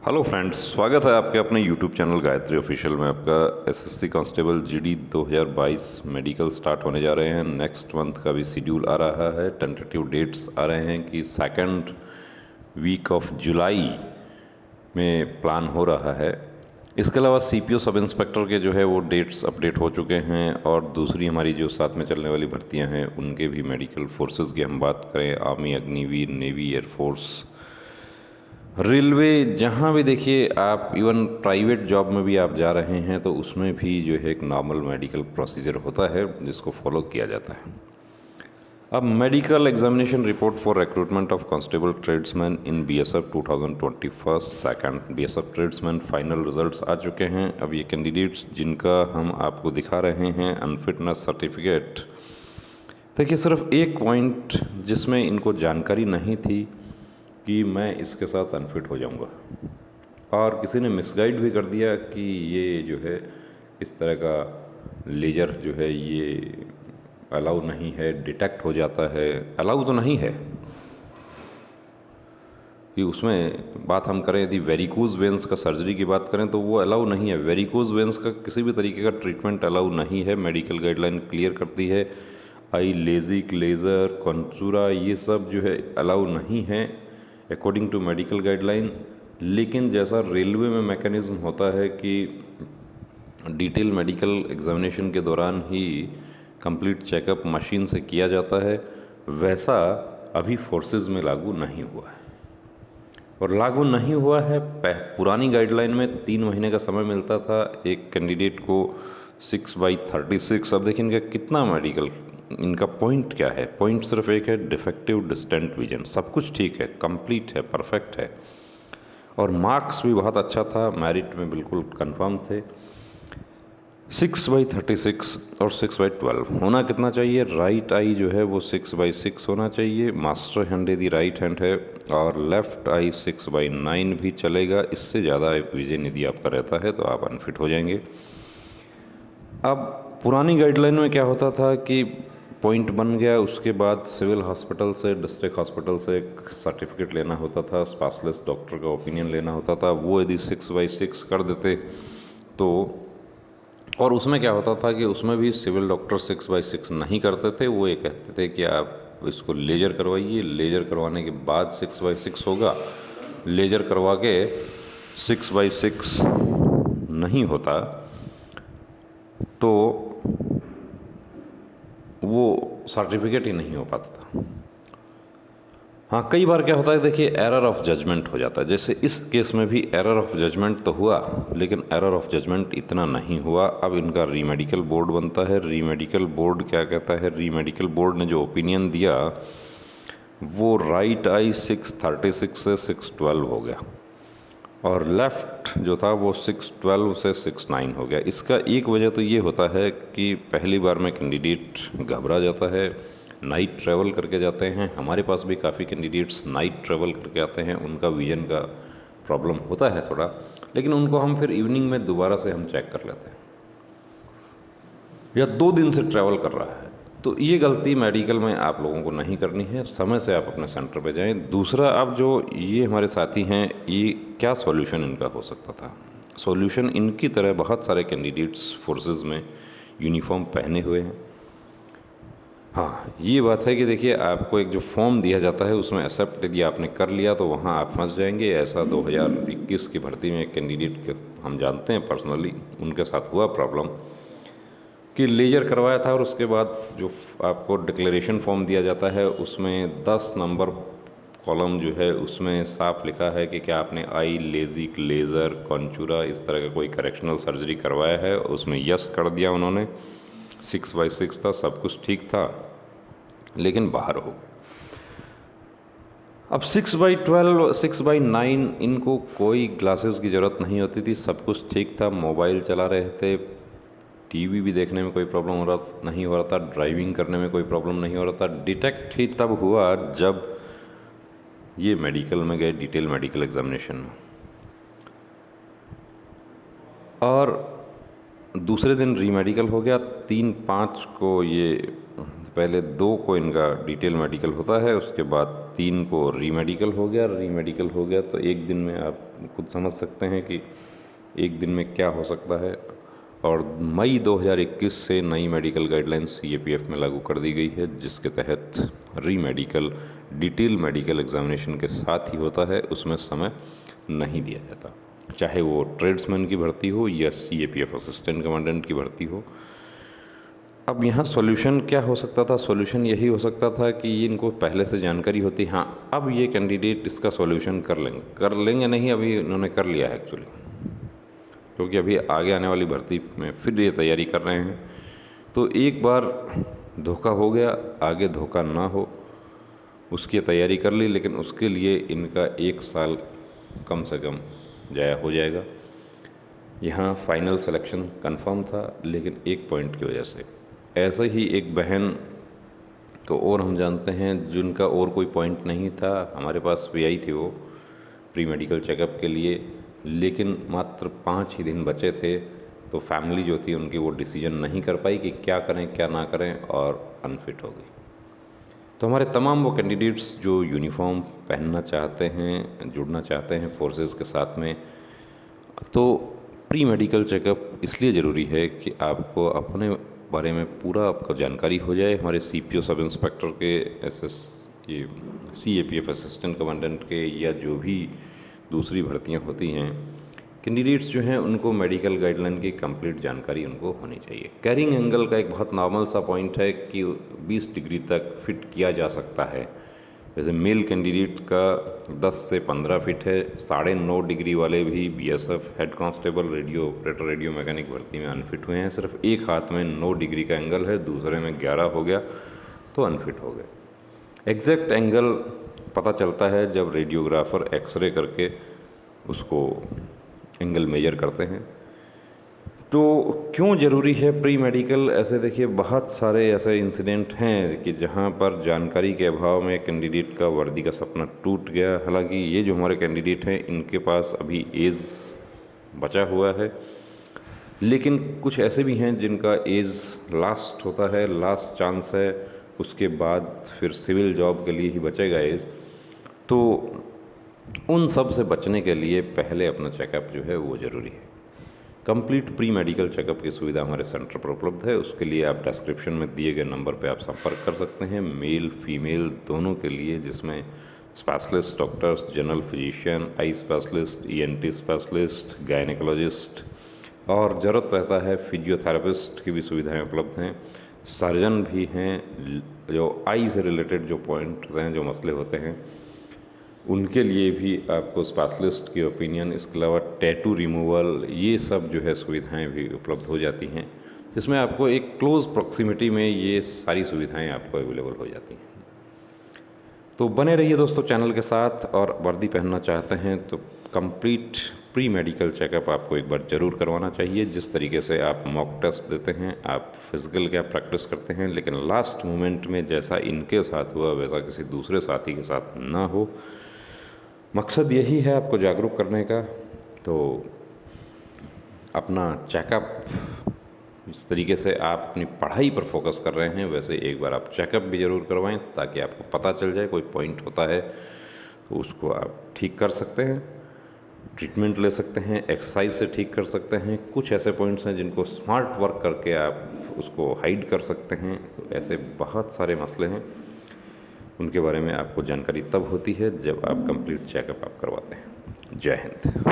Hello friends, स्वागत है आपके अपने यूट्यूब चैनल गायत्री ऑफिशियल में। आपका SSC constable GD 2022 medical start होने जा रहे हैं। नेक्स्ट मंथ का भी शेड्यूल आ रहा है। टेंटेटिव डेट्स आ रहे हैं कि सेकंड वीक ऑफ जुलाई में प्लान हो रहा है। इसके अलावा सीपीओ सब इंस्पेक्टर के जो है वो डेट्स अपडेट हो चुके हैं, और दूसरी हमारी जो साथ में चलने वाली भर्तियां हैं उनके भी मेडिकल फोर्सेस की हम बात करें, army, Agniveer, navy, air force, railway, जहाँ भी देखिए आप, इवन प्राइवेट जॉब में भी आप जा रहे हैं तो उसमें भी जो है एक नॉर्मल मेडिकल प्रोसीजर होता है जिसको फॉलो किया जाता है। अब medical examination report for recruitment of constable tradesman in BSF 2021 second BSF tradesman final results आ चुके हैं। अब ये कैंडिडेट्स जिनका हम आपको दिखा रहे हैं अनफिटनेस सर्टिफिकेट, देखिए सिर्फ एक पॉइंट जिसमें इनको जानकारी नहीं थी कि मैं इसके साथ अनफिट हो जाऊंगा, और किसी ने मिसगाइड भी कर दिया कि ये जो है इस तरह का लेजर जो है ये अलाउ नहीं है, डिटेक्ट हो जाता है। अलाउ तो नहीं है कि उसमें बात हम करें, यदि वेरिकोज वेंस का सर्जरी की बात करें तो वो अलाउ नहीं है। वेरिकोज वेंस का किसी भी तरीके का ट्रीटमेंट अलाउ नहीं है। मेडिकल गाइडलाइन क्लियर करती है। आई लेजिक, लेज़र, कॉन्चूरा, ये सब जो है अलाउ नहीं है अकॉर्डिंग टू मेडिकल गाइडलाइन। लेकिन जैसा रेलवे में मैकेनिज़्म होता है कि डिटेल मेडिकल एग्जामिनेशन के दौरान ही कंप्लीट चेकअप मशीन से किया जाता है, वैसा अभी फोर्सेस में लागू नहीं हुआ है। और लागू नहीं हुआ है, पुरानी गाइडलाइन में 3 महीने का समय मिलता था एक कैंडिडेट को 6/36। अब देखिए इनका कितना मेडिकल, इनका पॉइंट क्या है? पॉइंट सिर्फ एक है, डिफेक्टिव डिस्टेंट विजन। सब कुछ ठीक है, कंप्लीट है, परफेक्ट है, और मार्क्स भी बहुत अच्छा था, मेरिट में बिल्कुल कंफर्म थे। 6/36 और 6/12 होना कितना चाहिए? राइट आई जो है वो 6/6 होना चाहिए, मास्टर हैंड यदि राइट हैंड है, और लेफ्ट आई 6/9 भी चलेगा। इससे ज़्यादा विजन यदि आपका रहता है तो आप अनफिट हो जाएंगे। अब पुरानी गाइडलाइन में क्या होता था कि पॉइंट बन गया, उसके बाद सिविल हॉस्पिटल से, डिस्ट्रिक्ट हॉस्पिटल से एक सर्टिफिकेट लेना होता था, स्पेशलिस्ट डॉक्टर का ओपिनियन लेना होता था। वो यदि 6/6 कर देते तो, और उसमें क्या होता था कि उसमें भी सिविल डॉक्टर 6/6 नहीं करते थे। वो ये कहते थे कि आप इसको लेजर करवाइए, लेजर करवाने के बाद 6/6 होगा। लेजर करवा के 6/6 नहीं होता तो वो सर्टिफिकेट ही नहीं हो पाता था। हाँ, कई बार क्या होता है, देखिए एरर ऑफ जजमेंट हो जाता है। जैसे इस केस में भी एरर ऑफ जजमेंट तो हुआ, लेकिन एरर ऑफ जजमेंट इतना नहीं हुआ। अब इनका रीमेडिकल बोर्ड बनता है। रीमेडिकल बोर्ड क्या कहता है? रीमेडिकल बोर्ड ने जो ओपिनियन दिया वो राइट आई 6/36 से 6/12 हो गया, और लेफ़्ट जो था वो 6/12 से 6/9 हो गया। इसका एक वजह तो ये होता है कि पहली बार में कैंडिडेट घबरा जाता है, नाइट ट्रैवल करके जाते हैं। हमारे पास भी काफ़ी कैंडिडेट्स नाइट ट्रैवल करके आते हैं, उनका विज़न का प्रॉब्लम होता है थोड़ा, लेकिन उनको हम फिर इवनिंग में दोबारा से हम चेक कर लेते हैं। या 2 दिन से ट्रैवल कर रहा है, तो ये गलती मेडिकल में आप लोगों को नहीं करनी है। समय से आप अपने सेंटर पे जाएं। दूसरा, अब जो ये हमारे साथी हैं, ये क्या सॉल्यूशन इनका हो सकता था? सॉल्यूशन, इनकी तरह बहुत सारे कैंडिडेट्स फोर्सेस में यूनिफॉर्म पहने हुए हैं। हाँ, ये बात है कि देखिए आपको एक जो फॉर्म दिया जाता है उसमें एक्सेप्ट यदि आपने कर लिया तो वहाँ आप फंस जाएंगे। ऐसा 2021 की भर्ती में एक कैंडिडेट के हम जानते हैं पर्सनली, उनके साथ हुआ प्रॉब्लम कि लेजर करवाया था, और उसके बाद जो आपको डिक्लेरेशन फॉर्म दिया जाता है उसमें 10 नंबर कॉलम जो है उसमें साफ लिखा है कि क्या आपने आई, लेजिक, लेज़र, कॉन्चूरा, इस तरह का कोई करेक्शनल सर्जरी करवाया है। उसमें यस कर दिया उन्होंने। 6/6 था, सब कुछ ठीक था, लेकिन बाहर हो। अब 6/12, 6/9 इनको कोई ग्लासेस की ज़रूरत नहीं होती थी, सब कुछ ठीक था। मोबाइल चला रहे थे, टीवी भी देखने में कोई प्रॉब्लम नहीं हो रहा था, ड्राइविंग करने में कोई प्रॉब्लम नहीं हो रहा था। डिटेक्ट ही तब हुआ जब ये मेडिकल में गए, डिटेल मेडिकल एग्जामिनेशन में, और दूसरे दिन रीमेडिकल हो गया। 3/5 को ये, पहले 2 को इनका डिटेल मेडिकल होता है, उसके बाद 3 को रीमेडिकल हो गया। रीमेडिकल हो गया तो एक दिन में आप खुद समझ सकते हैं कि एक दिन में क्या हो सकता है। और मई 2021 से नई मेडिकल गाइडलाइंस CAPF में लागू कर दी गई है, जिसके तहत रीमेडिकल डिटेल मेडिकल एग्जामिनेशन के साथ ही होता है, उसमें समय नहीं दिया जाता, चाहे वो ट्रेड्समैन की भर्ती हो या CAPF असिस्टेंट कमांडेंट की भर्ती हो। अब यहाँ सॉल्यूशन क्या हो सकता था? सॉल्यूशन यही हो सकता था कि इनको पहले से जानकारी होती, हाँ अब ये कैंडिडेट इसका सॉल्यूशन कर लेंगे नहीं, अभी इन्होंने कर लिया है एक्चुअली, क्योंकि अभी आगे आने वाली भर्ती में फिर ये तैयारी कर रहे हैं। तो एक बार धोखा हो गया, आगे धोखा ना हो उसकी तैयारी कर ली, लेकिन उसके लिए इनका 1 साल कम से कम ज़ाया हो जाएगा। यहाँ फाइनल सिलेक्शन कंफर्म था, लेकिन एक पॉइंट की वजह से। ऐसे ही एक बहन को और हम जानते हैं जिनका और कोई पॉइंट नहीं था, हमारे पास भी आई थी वो प्री मेडिकल चेकअप के लिए, लेकिन मात्र 5 ही दिन बचे थे, तो फैमिली जो थी उनकी वो डिसीजन नहीं कर पाई कि क्या करें क्या ना करें, और अनफिट हो गई। तो हमारे तमाम वो कैंडिडेट्स जो यूनिफॉर्म पहनना चाहते हैं, जुड़ना चाहते हैं फोर्सेस के साथ में, तो प्री मेडिकल चेकअप इसलिए ज़रूरी है कि आपको अपने बारे में पूरा आपको जानकारी हो जाए। हमारे CPO सब इंस्पेक्टर के, ये CAPF असिस्टेंट कमांडेंट के, या जो भी दूसरी भर्तियां होती हैं, कैंडिडेट्स जो हैं उनको मेडिकल गाइडलाइन की कंप्लीट जानकारी उनको होनी चाहिए। कैरिंग एंगल का एक बहुत नॉर्मल सा पॉइंट है कि 20 डिग्री तक फिट किया जा सकता है। जैसे मेल कैंडिडेट का 10 से 15 फीट है, 9.5 डिग्री वाले भी BSF head constable radio operator radio mechanic भर्ती में अनफिट हुए हैं। सिर्फ एक हाथ में 9 डिग्री का एंगल है, दूसरे में 11 हो गया तो अनफिट हो गए। एग्जैक्ट एंगल पता चलता है जब रेडियोग्राफर एक्सरे करके उसको एंगल मेजर करते हैं। तो क्यों ज़रूरी है प्री मेडिकल? ऐसे देखिए बहुत सारे ऐसे इंसिडेंट हैं कि जहां पर जानकारी के अभाव में कैंडिडेट का वर्दी का सपना टूट गया। हालांकि ये जो हमारे कैंडिडेट हैं इनके पास अभी एज बचा हुआ है, लेकिन कुछ ऐसे भी हैं जिनका एज लास्ट होता है, लास्ट चांस है, उसके बाद फिर सिविल जॉब के लिए ही बचेगा एज। तो उन सब से बचने के लिए पहले अपना चेकअप जो है वो ज़रूरी है। कंप्लीट प्री मेडिकल चेकअप की सुविधा हमारे सेंटर पर उपलब्ध है। उसके लिए आप डिस्क्रिप्शन में दिए गए नंबर पर आप संपर्क कर सकते हैं, मेल फीमेल दोनों के लिए, जिसमें specialist doctors, general physician, eye specialist, ENT specialist, gynaecologist, और ज़रूरत रहता है फिजियोथेरेपिस्ट की भी सुविधाएं उपलब्ध हैं। सर्जन भी हैं, जो आई से रिलेटेड जो पॉइंट हैं, जो मसले होते हैं, उनके लिए भी आपको स्पेशलिस्ट की ओपिनियन, इसके अलावा टैटू रिमूवल, ये सब जो है सुविधाएं भी उपलब्ध हो जाती हैं, जिसमें आपको एक क्लोज़ प्रॉक्सिमिटी में ये सारी सुविधाएं आपको अवेलेबल हो जाती हैं। तो बने रहिए दोस्तों चैनल के साथ, और वर्दी पहनना चाहते हैं तो कंप्लीट प्री मेडिकल चेकअप आपको एक बार ज़रूर करवाना चाहिए। जिस तरीके से आप मॉक टेस्ट देते हैं, आप फिजिकल क्या प्रैक्टिस करते हैं, लेकिन लास्ट मोमेंट में जैसा इनके साथ हुआ वैसा किसी दूसरे साथी के साथ ना हो। मकसद यही है आपको जागरूक करने का। तो अपना चेकअप, इस तरीके से आप अपनी पढ़ाई पर फोकस कर रहे हैं, वैसे एक बार आप चेकअप भी ज़रूर करवाएं, ताकि आपको पता चल जाए कोई पॉइंट होता है तो उसको आप ठीक कर सकते हैं, ट्रीटमेंट ले सकते हैं, एक्सरसाइज से ठीक कर सकते हैं। कुछ ऐसे पॉइंट्स हैं जिनको स्मार्ट वर्क करके आप उसको हाइड कर सकते हैं। तो ऐसे बहुत सारे मसले हैं, उनके बारे में आपको जानकारी तब होती है जब आप कंप्लीट चेकअप आप करवाते हैं। जय हिंद।